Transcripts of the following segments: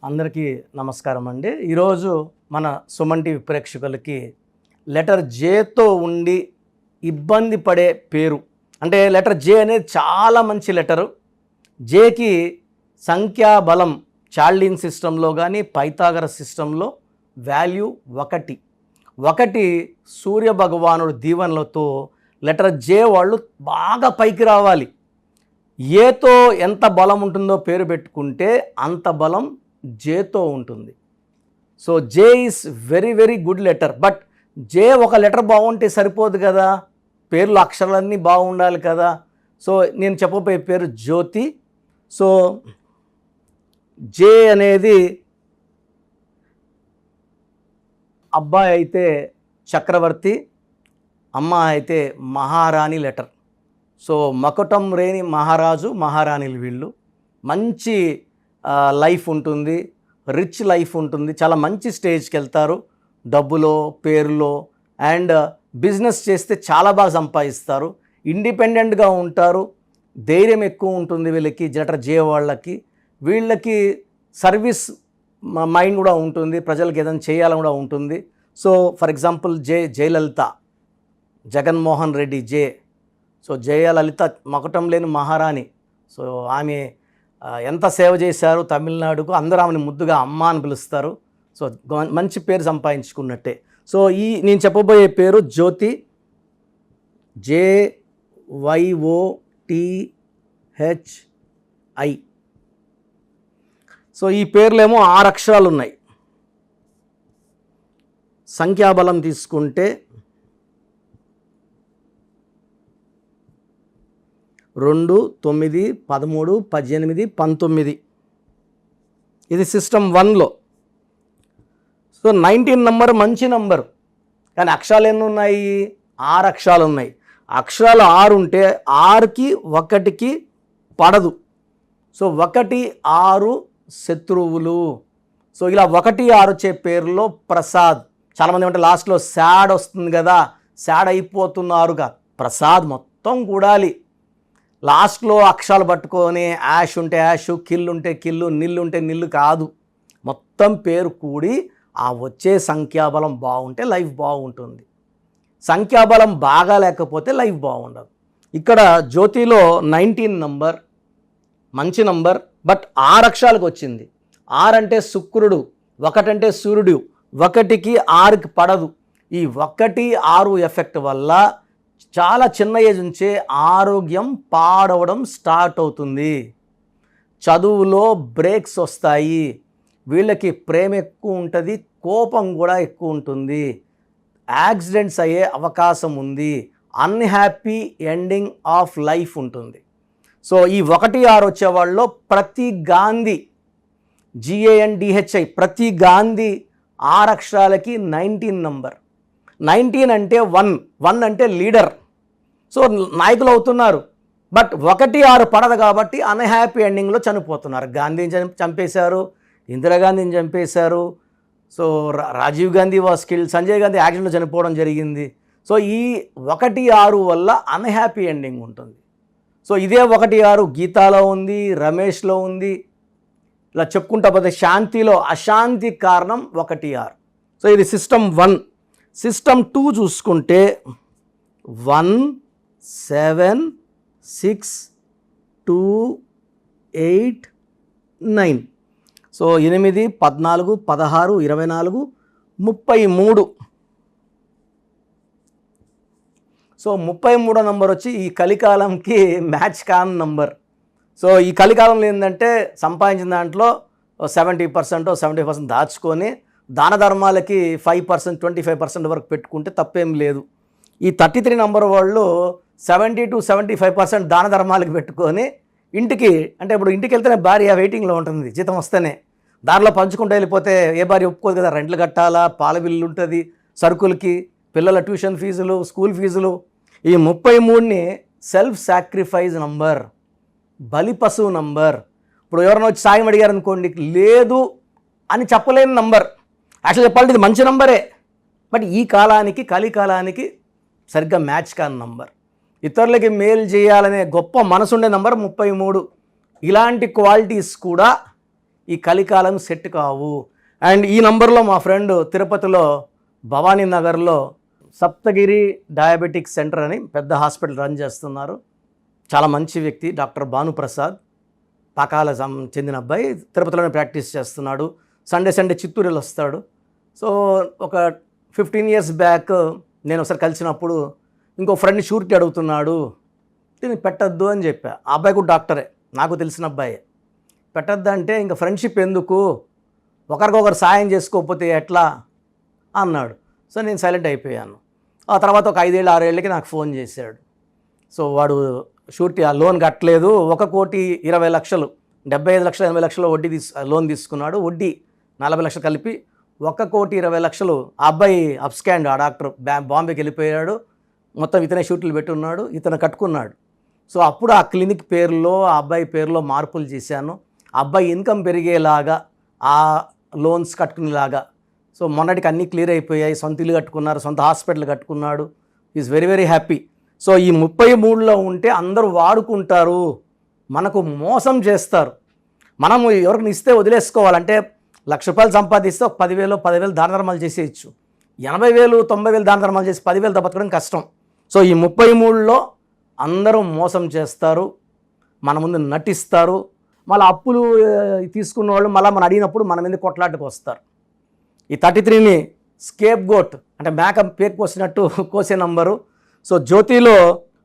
అందరికీ నమస్కారం అండి. ఈరోజు మన సుమన్ టీవీ ప్రేక్షకులకి లెటర్ జేతో ఉండి ఇబ్బంది పడే పేరు, అంటే లెటర్ జే అనేది చాలా మంచి లెటరు. జేకి సంఖ్యాబలం చార్లిన్ సిస్టంలో కానీ పైథాగరస్ సిస్టంలో వాల్యూ 1. 1 సూర్య భగవానుడు దీవెనలతో లెటర్ జే వాళ్ళు బాగా పైకి రావాలి. ఏతో ఎంత బలం ఉంటుందో పేరు పెట్టుకుంటే అంత బలం జేతో ఉంటుంది. So J is very very good letter. But J ఒక లెటర్ బాగుంటే సరిపోదు కదా, పేర్లు అక్షరాలన్నీ బాగుండాలి కదా. సో నేను చెప్పబోయే పేరు జ్యోతి. సో జే అనేది అబ్బాయి అయితే చక్రవర్తి, అమ్మాయి అయితే మహారాణి లెటర్. సో మకుటం రేని మహారాజు మహారాణిలు వీళ్ళు. మంచి లైఫ్ ఉంటుంది, రిచ్ లైఫ్ ఉంటుంది, చాలా మంచి స్టేజ్కి వెళ్తారు డబ్బులో పేరులో. అండ్ బిజినెస్ చేస్తే చాలా బాగా సంపాదిస్తారు, ఇండిపెండెంట్గా ఉంటారు, ధైర్యం ఎక్కువ ఉంటుంది వీళ్ళకి. లెటర్ జే వాళ్ళకి వీళ్ళకి సర్వీస్ మైండ్ కూడా ఉంటుంది, ప్రజలకు ఏదైనా చేయాలని కూడా ఉంటుంది. So for example Jayalalithaa, Jaganmohan Reddy J. So Jayalalithaa మకుటం లేని మహారాణి. సో ఆమె ఎంత సేవ చేశారు తమిళనాడుకు, అందరూ ఆమెను ముద్దుగా అమ్మ అని పిలుస్తారు. సో మంచి పేరు సంపాదించుకున్నట్టే. సో నేను చెప్పబోయే పేరు జ్యోతి, JYOTHI. సో ఈ పేర్లేమో 6 అక్షరాలు ఉన్నాయి. సంఖ్యాబలం తీసుకుంటే 2, 9, 13, 18, 19. ఇది సిస్టమ్ 1లో. సో 19 నంబర్ మంచి నంబర్, కానీ అక్షరాలు ఎన్ని ఉన్నాయి? 6 అక్షరాలు ఉన్నాయి. అక్షరాలు 6 ఉంటే 6కి 1కి పడదు. సో 1, 6 శత్రువులు. సో ఇలా 1, 6 వచ్చే పేరులో ప్రసాద్. చాలామంది ఏమంటే లాస్ట్లో శాడ్ వస్తుంది కదా, శాడ్ అయిపోతున్నారుగా. ప్రసాద్ మొత్తం కూడాలి. లాస్ట్లో అక్షరాలు పట్టుకొని యాష్ ఉంటే యాష్, కిల్ ఉంటే కిల్లు, నిల్లు ఉంటే నిల్లు కాదు. మొత్తం పేరు కూడి ఆ వచ్చే సంఖ్యాబలం బాగుంటే లైఫ్ బాగుంటుంది. సంఖ్యాబలం బాగా లేకపోతే లైఫ్ బాగుండదు. ఇక్కడ జ్యోతిలో 19 నంబర్ మంచి నంబర్, బట్ 6 అక్షరాలకు వచ్చింది. 6 అంటే శుక్రుడు, 1 అంటే సూర్యుడు, 1కి 6కి పడదు. ఈ 1, 6 ఎఫెక్ట్ వల్ల చాలా చిన్న ఏజ్ నుంచే ఆరోగ్యం పాడవడం స్టార్ట్ అవుతుంది. చదువులో బ్రేక్స్ వస్తాయి. వీళ్ళకి ప్రేమ ఎక్కువ ఉంటుంది, కోపం కూడా ఎక్కువ ఉంటుంది. యాక్సిడెంట్స్ అయ్యే అవకాశం ఉంది. అన్హ్యాపీ ఎండింగ్ ఆఫ్ లైఫ్ ఉంటుంది. సో ఈ 1, 6 వచ్చేవాళ్ళలో ప్రతి గాంధీ, GANDHI, ప్రతి గాంధీ 6 అక్షరాలకి 19 నంబర్. 19 అంటే 1 అంటే లీడర్. సో నాయకులు అవుతున్నారు. బట్ 1, 6 పడదు కాబట్టి అన్హ్యాపీ ఎండింగ్లో చనిపోతున్నారు. గాంధీని చంపేశారు, ఇందిరాగాంధీని చంపేశారు. So Rajiv Gandhi was killed, Sanjay Gandhi యాక్సిడెంట్లో చనిపోవడం జరిగింది. సో ఈ 1, 6 వల్ల అన్హ్యాపీ ఎండింగ్ ఉంటుంది. సో ఇదే 1, 6 గీతాలో ఉంది, రమేష్లో ఉంది. ఇలా చెప్పుకుంటా పోతే శాంతిలో అశాంతి కారణం 1, 6. సో ఇది సిస్టమ్ 1. సిస్టమ్ 2 చూసుకుంటే 1, 7, 6, 2, 8, 9. సో 8, 14, 16, 24, 33. సో 33 నంబర్ వచ్చి ఈ కలికాలంకి మ్యాచ్ కాని నంబర్. సో ఈ కలికాలంలో ఏంటంటే సంపాదించిన దాంట్లో 70%, 75% దాచుకొని దాన ధర్మాలకి 5%, 25% వరకు పెట్టుకుంటే తప్పేం లేదు. ఈ 33 నంబర్ వాళ్ళు 70 to 75% దాన ధర్మాలకి పెట్టుకొని ఇంటికి, అంటే ఇప్పుడు ఇంటికి వెళ్తేనే భార్య వెయిటింగ్లో ఉంటుంది, జీతం వస్తేనే. దారిలో పంచుకుంటూ వెళ్ళిపోతే ఏ భార్య ఒప్పుకోదు కదా. రెంట్లు కట్టాలా, పాల బిల్లు ఉంటుంది, సరుకులకి, పిల్లల ట్యూషన్ ఫీజులు, స్కూల్ ఫీజులు. ఈ 33ని సెల్ఫ్ సాక్రిఫైస్ నంబర్, బలి పశువు నంబర్. ఇప్పుడు ఎవరైనా వచ్చి సాయం అడిగారు అనుకోండి, లేదు అని చెప్పలేని నంబర్. యాక్చువల్ చెప్పాలంటే ఇది మంచి నంబరే, బట్ ఈ కాలానికి, కలికాలానికి సరిగ్గా మ్యాచ్ కాని నంబర్. ఇతరులకి మేలు చేయాలనే గొప్ప మనసుండే నంబర్ 33. ఇలాంటి క్వాలిటీస్ కూడా ఈ కలికాలం సెట్ కావు. అండ్ ఈ నంబర్లో మా ఫ్రెండ్ తిరుపతిలో భవానీ నగర్లో సప్తగిరి డయాబెటిక్ సెంటర్ అని పెద్ద హాస్పిటల్ రన్ చేస్తున్నారు. చాలా మంచి వ్యక్తి, డాక్టర్ భానుప్రసాద్, పాకాల చెందిన అబ్బాయి, తిరుపతిలోనే ప్రాక్టీస్ చేస్తున్నాడు. సండే చిత్తూరులో వస్తాడు. సో ఒక 15 years బ్యాక్ నేను ఒకసారి కలిసినప్పుడు ఇంకో ఫ్రెండ్ షూరిటీ అడుగుతున్నాడు, దీన్ని పెట్టద్దు అని చెప్పా. ఆ అబ్బాయి కూడా డాక్టరే, నాకు తెలిసిన అబ్బాయే. పెట్టద్దు అంటే ఇంకా ఫ్రెండ్షిప్ ఎందుకు, ఒకరికొకరు సాయం చేసుకోకపోతే ఎట్లా అన్నాడు. సో నేను సైలెంట్ అయిపోయాను. ఆ తర్వాత ఒక 5-6 ఏళ్ళకి నాకు ఫోన్ చేశాడు. సో వాడు షూరిటీ ఆ లోన్ కట్టలేదు, 1,20,00,000 75 లక్షలు 80 లక్షలు వడ్డీ లోన్ తీసుకున్నాడు. వడ్డీ 40 లక్షలు కలిపి 1,20,00,000 ఆ అబ్బాయి అప్స్కాండ్, ఆ డాక్టర్ బాంబేకి వెళ్ళిపోయాడు. మొత్తం ఇతనే షూట్లు పెట్టున్నాడు, ఇతను కట్టుకున్నాడు. సో అప్పుడు ఆ క్లినిక్ పేరులో ఆ అబ్బాయి పేరులో మార్పులు చేశాను. ఆ అబ్బాయి ఇన్కమ్ పెరిగేలాగా, ఆ లోన్స్ కట్టుకునేలాగా. సో మొన్నటికి అన్నీ క్లియర్ అయిపోయాయి, సొంత ఇల్లు కట్టుకున్నారు, సొంత హాస్పిటల్ కట్టుకున్నాడు. Is very very happy. So ఈ 33లో ఉంటే అందరూ వాడుకుంటారు, మనకు మోసం చేస్తారు. మనం ఎవరిని ఇస్తే వదిలేసుకోవాలంటే ₹1,00,000 సంపాదిస్తే ఒక 10,000 దాన ధర్మాలు చేసేయచ్చు. 80,000 90,000 దాన ధర్మాలు చేసి 10,000 బతకడం కష్టం. సో ఈ 33లో అందరూ మోసం చేస్తారు, మన ముందు నటిస్తారు. మళ్ళీ అప్పులు తీసుకున్న వాళ్ళు మళ్ళీ మనం అడిగినప్పుడు మన మీద కొట్లాటకు వస్తారు. ఈ 33ని స్కేప్ గోట్ అంటే మేక పేరు కోసినట్టు కోసే నంబరు. సో జ్యోతిలో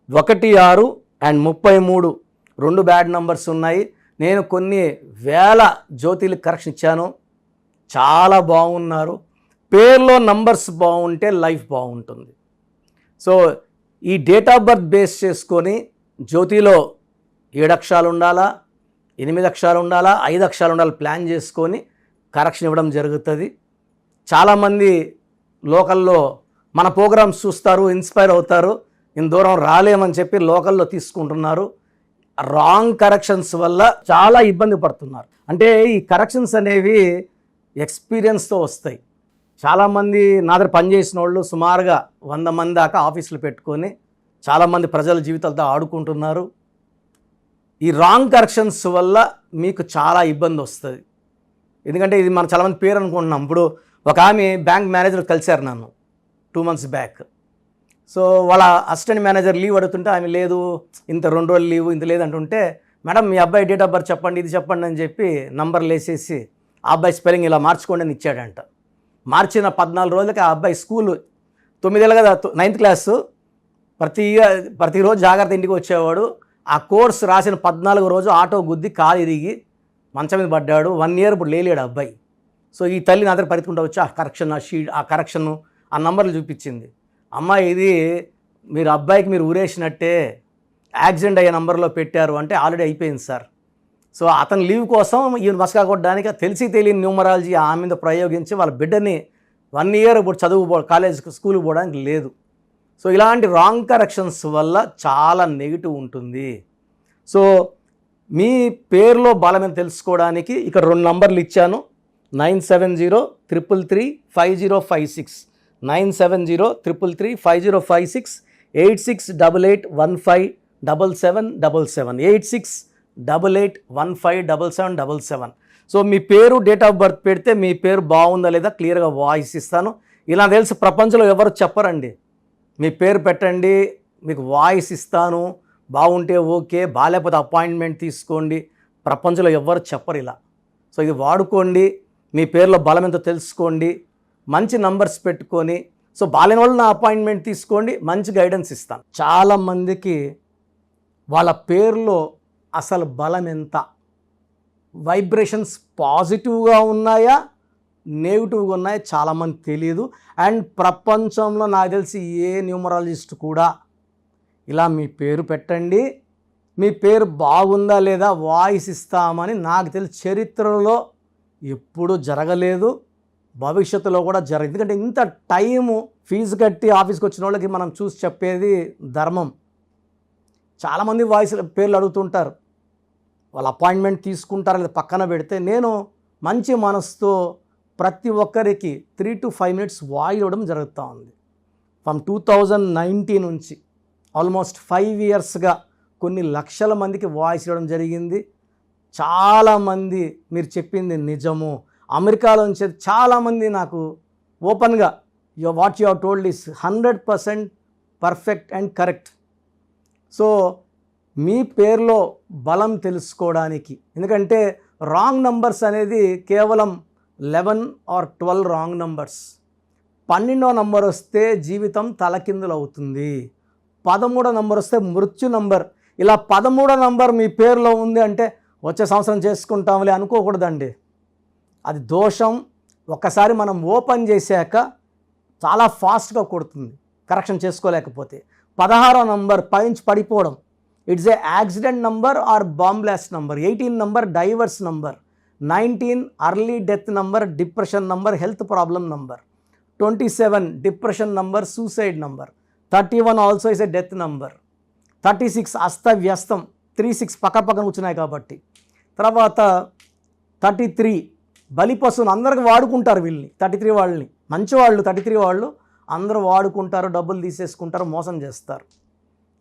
1, 6 అండ్ 33 2 బ్యాడ్ నంబర్స్ ఉన్నాయి. నేను కొన్ని వేల జ్యోతిలకు కరెక్షన్ ఇచ్చాను, చాలా బాగున్నారు. పేర్లో నంబర్స్ బాగుంటే లైఫ్ బాగుంటుంది. సో ఈ డేట్ ఆఫ్ బర్త్ బేస్ చేసుకొని జ్యోతిలో 7 అక్షరాలు ఉండాలా, 8 అక్షరాలు ఉండాలా, 5 అక్షరాలు ఉండాలి ప్లాన్ చేసుకొని కరెక్షన్ ఇవ్వడం జరుగుతుంది. చాలామంది లోకల్లో మన ప్రోగ్రామ్స్ చూస్తారు, ఇన్స్పైర్ అవుతారు, ఇంత దూరం రాలేమని చెప్పి లోకల్లో తీసుకుంటున్నారు. రాంగ్ కరెక్షన్స్ వల్ల చాలా ఇబ్బంది పడుతున్నారు. అంటే ఈ కరెక్షన్స్ అనేవి ఎక్స్పీరియన్స్తో వస్తాయి. చాలామంది నా దగ్గర పనిచేసిన వాళ్ళు సుమారుగా 100 మంది దాకా ఆఫీసులు పెట్టుకొని చాలామంది ప్రజల జీవితాలతో ఆడుకుంటున్నారు. ఈ రాంగ్ కరెక్షన్స్ వల్ల మీకు చాలా ఇబ్బంది వస్తుంది. ఎందుకంటే ఇది మనం చాలామంది పేరు అనుకుంటున్నాం. ఇప్పుడు ఒక ఆమె బ్యాంక్ మేనేజర్ కలిశారు నన్ను 2 months బ్యాక్. సో వాళ్ళ అసిస్టెంట్ మేనేజర్ లీవ్ అడుగుతుంటే ఆమె లేదు, ఇంత 2 రోజులు లీవ్, ఇంత లేదంటుంటే, మేడం మీ అబ్బాయి డేట్ ఆఫ్ బర్త్ చెప్పండి, ఇది చెప్పండి అని చెప్పి నంబర్లు వేసేసి ఆ అబ్బాయి స్పెల్లింగ్ ఇలా మార్చుకోండి అని ఇచ్చాడంట. మార్చిన 14 రోజులకి ఆ అబ్బాయి స్కూలు 9 ఏళ్ళు కదా, 9th క్లాసు, ప్రతిరోజు జాగ్రత్త ఇంటికి వచ్చేవాడు. ఆ కోర్స్ రాసిన 14వ రోజు ఆటో గుద్ది కాలు ఇరిగి మంచం మీద పడ్డాడు. 1 year ఇప్పుడు లేలేడు అబ్బాయి. సో ఈ తల్లి నా దగ్గర పరిగెత్తుకుంటూ వచ్చి ఆ కరెక్షను ఆ నంబర్లు చూపించింది. అమ్మ ఇది మీరు అబ్బాయికి మీరు ఊరేసినట్టే, యాక్సిడెంట్ అయ్యే నంబర్లో పెట్టారు అంటే ఆల్రెడీ అయిపోయింది సార్. సో అతని లీవ్ కోసం ఈయన మస్కా కొట్టడానికి తెలిసి తెలియని న్యూమరాలజీ ఆమె మీద ప్రయోగించి వాళ్ళ బిడ్డని 1 year ఇప్పుడు స్కూల్కి పోవడానికి లేదు. సో ఇలాంటి రాంగ్ కరెక్షన్స్ వల్ల చాలా నెగిటివ్ ఉంటుంది. సో మీ పేరులో బలమని తెలుసుకోవడానికి ఇక్కడ 2 నంబర్లు ఇచ్చాను. 9703335056 9703335056 8688157777 8688157777. సో మీ పేరు డేట్ ఆఫ్ బర్త్ పెడితే మీ పేరు బాగుందా లేదా క్లియర్గా వాయిస్ ఇస్తాను. ఇలా తెలిసి ప్రపంచంలో ఎవరు చెప్పరండి. మీ పేరు పెట్టండి, మీకు వాయిస్ ఇస్తాను, బాగుంటే ఓకే, బాగాలేకపోతే అపాయింట్మెంట్ తీసుకోండి. ప్రపంచంలో ఎవరు చెప్పరు ఇలా. సో ఇది వాడుకోండి, మీ పేరులో బలం ఎంతో తెలుసుకోండి, మంచి నంబర్స్ పెట్టుకొని. సో బాలేని వాళ్ళు నా అపాయింట్మెంట్ తీసుకోండి, మంచి గైడెన్స్ ఇస్తాను. చాలామందికి వాళ్ళ పేరులో అసలు బలం ఎంత, వైబ్రేషన్స్ పాజిటివ్గా ఉన్నాయా నెగిటివ్గా ఉన్నాయా చాలామంది తెలియదు. అండ్ ప్రపంచంలో నాకు తెలిసి ఏ న్యూమరాలజిస్ట్ కూడా ఇలా మీ పేరు పెట్టండి, మీ పేరు బాగుందా లేదా వాయిస్ ఇస్తామని నాకు తెలిసి చరిత్రలో ఎప్పుడూ జరగలేదు, భవిష్యత్తులో కూడా జరగదు. ఎందుకంటే ఇంత టైము ఫీజు కట్టి ఆఫీస్కి వచ్చిన వాళ్ళకి మనం చూసి చెప్పేది ధర్మం. చాలామంది వాయిస్ పేర్లు అడుగుతుంటారు, వాళ్ళ అపాయింట్మెంట్ తీసుకుంటారు లేదా పక్కన పెడితే, నేను మంచి మనసుతో ప్రతి ఒక్కరికి 3 to 5 minutes వాయిస్ ఇవ్వడం జరుగుతూ ఉంది. ఫ్రమ్ 2019 నుంచి ఆల్మోస్ట్ 5 yearsగా కొన్ని లక్షల మందికి వాయిస్ ఇవ్వడం జరిగింది. చాలామంది మీరు చెప్పింది నిజము. అమెరికాలో నుంచి చాలామంది నాకు ఓపెన్గా what you have told is 100% perfect and correct. So మీ పేరులో బలం తెలుసుకోవడానికి, ఎందుకంటే రాంగ్ నంబర్స్ అనేది కేవలం 11 or 12 రాంగ్ నంబర్స్. 12వ నంబర్ వస్తే జీవితం తలకిందులు అవుతుంది. 13వ నంబర్ వస్తే మృత్యు నంబర్. ఇలా 13వ నంబర్ మీ పేరులో ఉంది అంటే వచ్చే సంవత్సరం చేసుకుంటాంలే అనుకోకూడదండి. అది దోషం. ఒక్కసారి మనం ఓపెన్ చేశాక చాలా ఫాస్ట్గా కొడుతుంది కరెక్షన్ చేసుకోలేకపోతే. 16వ నంబర్ పైనుంచి పడిపోవడం, it's a accident number or bomb blast number. 18 number divorce number. 19 early death number, depression number, health problem number. 27 depression number, suicide number. 31 also is a death number. 36 అస్తవ్యస్తం, 36 పక్కన కూర్చున్నాయి కాబట్టి. తర్వాత 33 బలిపశువును. అందరికి వాడుకుంటారు వీళ్ళని, 33 వాళ్ళని. మంచివాళ్ళు 33 వాళ్ళు అందరూ వాడుకుంటారు, డబ్బులు తీసేసుకుంటారు, మోసం చేస్తారు.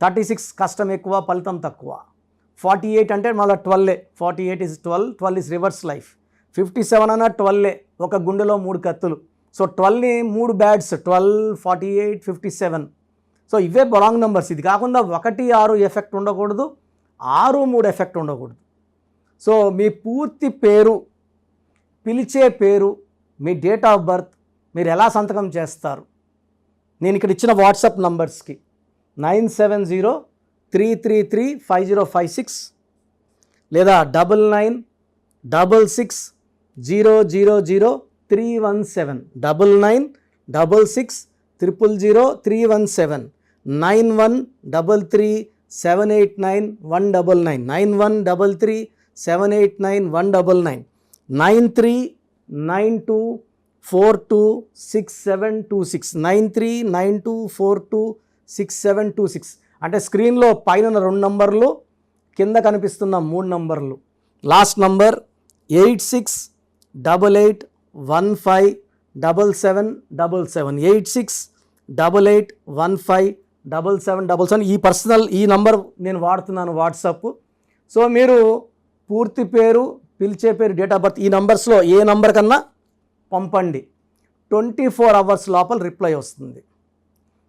36 కష్టం ఎక్కువ, ఫలితం తక్కువ. 48 అంటే మళ్ళీ 12. 48 is 12 is రివర్స్ లైఫ్. 57 అన్న 12, ఒక గుండెలో 3 కత్తులు. సో 12ని 3 బ్యాడ్స్, 12, 48, 57. సో ఇవే రాంగ్ నెంబర్స్. ఇది కాకుండా 1, 6 ఎఫెక్ట్ ఉండకూడదు, 6, 3 ఎఫెక్ట్ ఉండకూడదు. సో మీ పూర్తి పేరు, పిలిచే పేరు, మీ డేట్ ఆఫ్ బర్త్ మీరు ఎలా సంతకం చేస్తారు? నేను ఇక్కడ ఇచ్చిన వాట్సాప్ నంబర్స్కి 9703335056 లేదా 9966000317, 9966000317, 9133789199, 9133789199, 9392426726, 9392426726. అంటే స్క్రీన్లో పైన 2 నంబర్లు, కింద కనిపిస్తున్న 3 నంబర్లు. Last number 8688157777, 8688157777. ఈ పర్సనల్ ఈ నంబర్ నేను వాడుతున్నాను వాట్సాప్. సో మీరు పూర్తి పేరు, పిలిచే పేరు, డేట్ ఆఫ్ బర్త్ ఈ నంబర్స్లో ఏ నంబర్ కన్నా పంపండి. 24 hours లోపల రిప్లై వస్తుంది.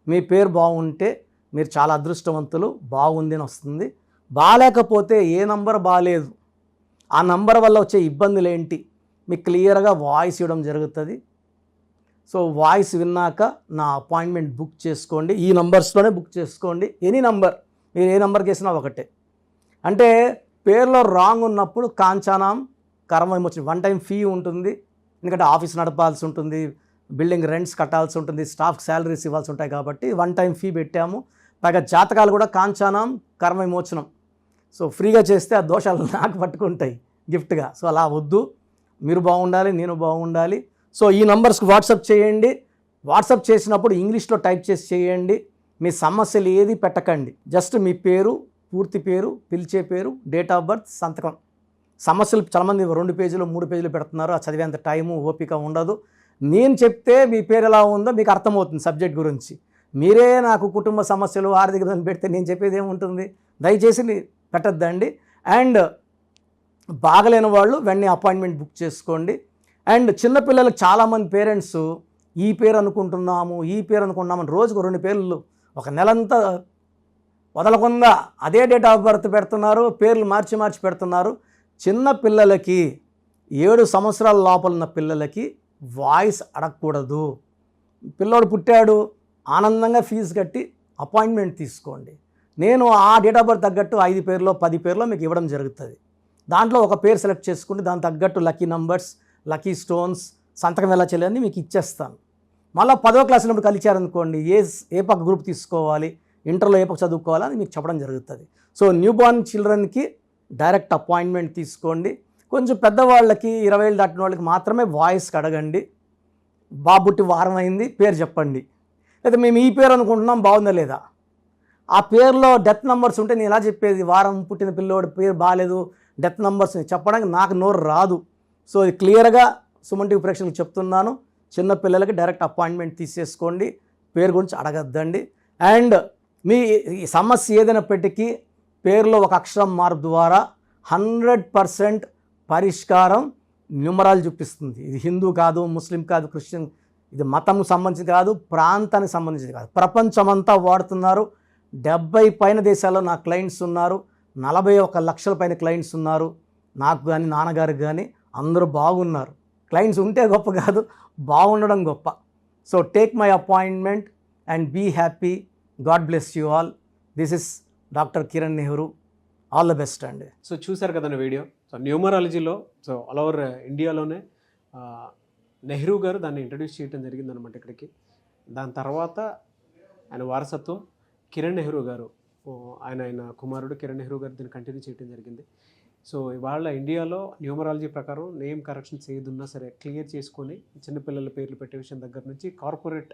మీ పేరు బాగుంటే మీరు చాలా అదృష్టవంతులు, బాగుంది అని వస్తుంది. బాగాలేకపోతే ఏ నంబర్ బాగాలేదు, ఆ నంబర్ వల్ల వచ్చే ఇబ్బందులు ఏంటి మీకు క్లియర్గా వాయిస్ ఇవ్వడం జరుగుతుంది. సో వాయిస్ విన్నాక నా అపాయింట్మెంట్ బుక్ చేసుకోండి. ఈ నంబర్స్లోనే బుక్ చేసుకోండి. ఎనీ నంబర్, మీరు ఏ నంబర్కి వేసినా ఒకటే. అంటే పేరులో రాంగ్ ఉన్నప్పుడు కాంచానాం కర్మ విమోచన 1 time ఫీ ఉంటుంది. ఎందుకంటే ఆఫీస్ నడపాల్సి ఉంటుంది, బిల్డింగ్ రెంట్స్ కట్టాల్సి ఉంటుంది, స్టాఫ్కి శాలరీస్ ఇవ్వాల్సి ఉంటాయి కాబట్టి 1 time ఫీ పెట్టాము. పైగా జాతకాలు కూడా కాంచానాం కర్మ విమోచనం. సో ఫ్రీగా చేస్తే ఆ దోషాలు నాకు పట్టుకుంటాయి గిఫ్ట్గా. సో అలా వద్దు, మీరు బాగుండాలి, నేను బాగుండాలి. సో ఈ నంబర్స్కి వాట్సాప్ చేయండి. వాట్సాప్ చేసినప్పుడు ఇంగ్లీష్లో టైప్ చేసి చేయండి. మీ సమస్యలు ఏది పెట్టకండి. జస్ట్ మీ పేరు, పూర్తి పేరు, పిలిచే పేరు, డేట్ ఆఫ్ బర్త్, సంతకం. సమస్యలు చాలామంది 2 పేజీలు 3 పేజీలు పెడుతున్నారు. ఆ చదివేంత టైము ఓపిక ఉండదు. నేను చెప్తే మీ పేరు ఎలా ఉందో మీకు అర్థమవుతుంది సబ్జెక్ట్ గురించి. మీరే నాకు కుటుంబ సమస్యలు, ఆర్థిక ఇబ్బందులు పెడితే నేను చెప్పేది ఏముంటుంది? దయచేసి పెట్టద్దండి. అండ్ బాగలేని వాళ్ళు వెంటనే అపాయింట్మెంట్ బుక్ చేసుకోండి. అండ్ చిన్నపిల్లలకు చాలామంది పేరెంట్స్ ఈ పేరు అనుకుంటున్నాము, ఈ పేరు అనుకుంటున్నామని రోజుకు 2 పేర్లు ఒక నెలంతా వదలకుండా అదే డేట్ ఆఫ్ బర్త్ పెడుతున్నారు, పేర్లు మార్చి పెడుతున్నారు. చిన్న పిల్లలకి 7 సంవత్సరాల లోపల ఉన్న పిల్లలకి వాయిస్ అడగకూడదు. పిల్లోడు పుట్టాడు, ఆనందంగా ఫీజు కట్టి అపాయింట్మెంట్ తీసుకోండి. నేను ఆ డేట్ ఆఫ్ బర్త్ తగ్గట్టు 5 పేర్లో 10 పేర్లో మీకు ఇవ్వడం జరుగుతుంది. దాంట్లో ఒక పేరు సెలెక్ట్ చేసుకుంటే దాని తగ్గట్టు లక్కీ నంబర్స్, లక్కీ స్టోన్స్, సంతకం ఎలా చేయాలని మీకు ఇచ్చేస్తాను. మళ్ళీ 10వ క్లాస్ ఉన్నప్పుడు కలిచారనుకోండి, ఏ పక్క గ్రూప్ తీసుకోవాలి, ఇంటర్లో ఏ పక్క చదువుకోవాలి అని మీకు చెప్పడం జరుగుతుంది. సో న్యూ బార్న్ చిల్డ్రన్కి డైరెక్ట్ అపాయింట్మెంట్ తీసుకోండి. కొంచెం పెద్దవాళ్ళకి 20 ఏళ్ళు దాటిన వాళ్ళకి మాత్రమే వాయిస్కి అడగండి. బాబుట్టి వారం అయింది, పేరు చెప్పండి. లేదా మేము ఈ పేరు అనుకుంటున్నాం, బాగుందా లేదా? ఆ పేరులో డెత్ నెంబర్స్ ఉంటే నేను ఎలా చెప్పేది? వారం పుట్టిన పిల్లోడి పేరు బాగాలేదు, డెత్ నెంబర్స్ చెప్పడానికి నాకు నోరు రాదు. సో ఇది క్లియర్గా సుమన్ టీవీ ప్రేక్షకులకు చెప్తున్నాను. చిన్న పిల్లలకి డైరెక్ట్ అపాయింట్మెంట్ తీసేసుకోండి, పేరు గురించి అడగద్దండి. అండ్ మీ సమస్య ఏదైనప్పటికీ పేరులో ఒక అక్షరం మార్పు ద్వారా 100% పరిష్కారం న్యూమరాలజీ చూపిస్తుంది. ఇది హిందూ కాదు, ముస్లిం కాదు, క్రిస్టియన్, ఇది మతం సంబంధించి కాదు, ప్రాంతానికి సంబంధించి కాదు, ప్రపంచమంతా వాడుతున్నారు. 70 పైన దేశాల్లో నా క్లయింట్స్ ఉన్నారు, 41 లక్షల పైన క్లయింట్స్ ఉన్నారు. నాకు కానీ నాన్నగారికి కానీ అందరూ బాగున్నారు. క్లయింట్స్ ఉంటే గొప్ప కాదు, బాగుండడం గొప్ప. So take my appointment and be happy. God bless you all. This is doctor Kiran Nehru. All the best అండి. సో చూసారు కదండి వీడియో. సో న్యూమరాలజీలో సో ఆల్ ఓవర్ ఇండియాలోనే నెహ్రూ గారు దాన్ని ఇంట్రడ్యూస్ చేయడం జరిగిందనమాట ఇక్కడికి. దాని తర్వాత ఆయన వారసత్వం కిరణ్ నెహ్రూ గారు, ఆయన కుమారుడు కిరణ్ నెహ్రూ గారు దీన్ని కంటిన్యూ చేయడం జరిగింది. సో ఇవాళ ఇండియాలో న్యూమరాలజీ ప్రకారం నేమ్ కరెక్షన్స్ ఏదున్నా సరే క్లియర్ చేసుకొని చిన్నపిల్లల పేర్లు పెట్టే విషయం దగ్గర నుంచి కార్పొరేట్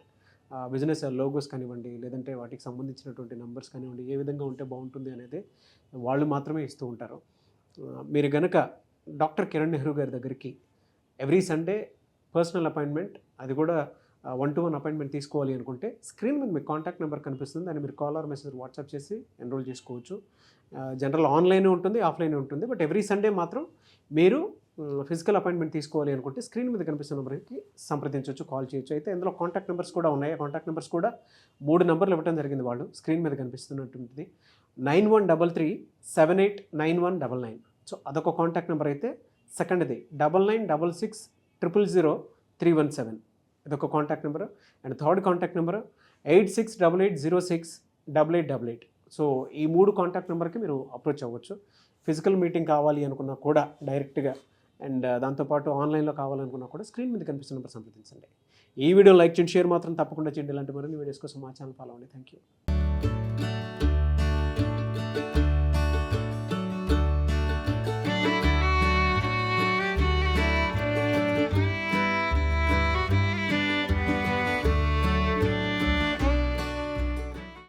బిజినెస్ లోగోస్ కానివ్వండి, లేదంటే వాటికి సంబంధించినటువంటి నెంబర్స్ కానివ్వండి, ఏ విధంగా ఉంటే బాగుంటుంది అనేది వాళ్ళు మాత్రమే ఇస్తూ ఉంటారు. మీరు కనుక డాక్టర్ కిరణ్ నెహ్రూ గారి దగ్గరికి ఎవ్రీ సండే పర్సనల్ అపాయింట్మెంట్, అది కూడా 1-to-1 అపాయింట్మెంట్ తీసుకోవాలి అనుకుంటే స్క్రీన్ మీద మీకు కాంటాక్ట్ నెంబర్ కనిపిస్తుంది, దాన్ని మీరు కాల్ ఆర్ మెసేజ్ వాట్సాప్ చేసి ఎన్రోల్ చేసుకోవచ్చు. జనరల్ ఆన్లైన్ ఉంటుంది, ఆఫ్లైన్ ఉంటుంది. బట్ ఎవ్రీ సండే మాత్రం మీరు ఫిజికల్ అపాయింట్మెంట్ తీసుకోవాలి అనుకుంటే స్క్రీన్ మీద కనిపిస్తున్న నెంబర్కి సంప్రదించవచ్చు, కాల్ చేయొచ్చు. అయితే ఇందులో కాంటాక్ట్ నెంబర్స్ కూడా ఉన్నాయి. కాంటాక్ట్ నెంబర్స్ కూడా 3 నెంబర్లు ఇవ్వడం జరిగింది వాళ్ళు స్క్రీన్ మీద కనిపిస్తున్నటువంటిది. 9133789199. సో అదొక కాంటాక్ట్ నెంబర్ అయితే. సెకండ్ది 9966000317, ఇదొక contact number. And third contact number 8688068888. So ఈ 3 కాంటాక్ట్ నెంబర్కి మీరు అప్రోచ్ అవ్వచ్చు. ఫిజికల్ మీటింగ్ కావాలి అనుకున్నా కూడా డైరెక్ట్గా, అండ్ దాంతోపాటు ఆన్లైన్లో కావాలనుకున్నా కూడా స్క్రీన్ మీద కనిపిస్తున్న నెంబర్ సంప్రదించండి. ఈ వీడియో లైక్ చేయండి, షేర్ మాత్రం తప్పకుండా చేయండి. ఇలాంటి మరిన్ని వీడియోస్ కోసం మా ఛానల్ ఫాలో అవ్వండి. Thank you.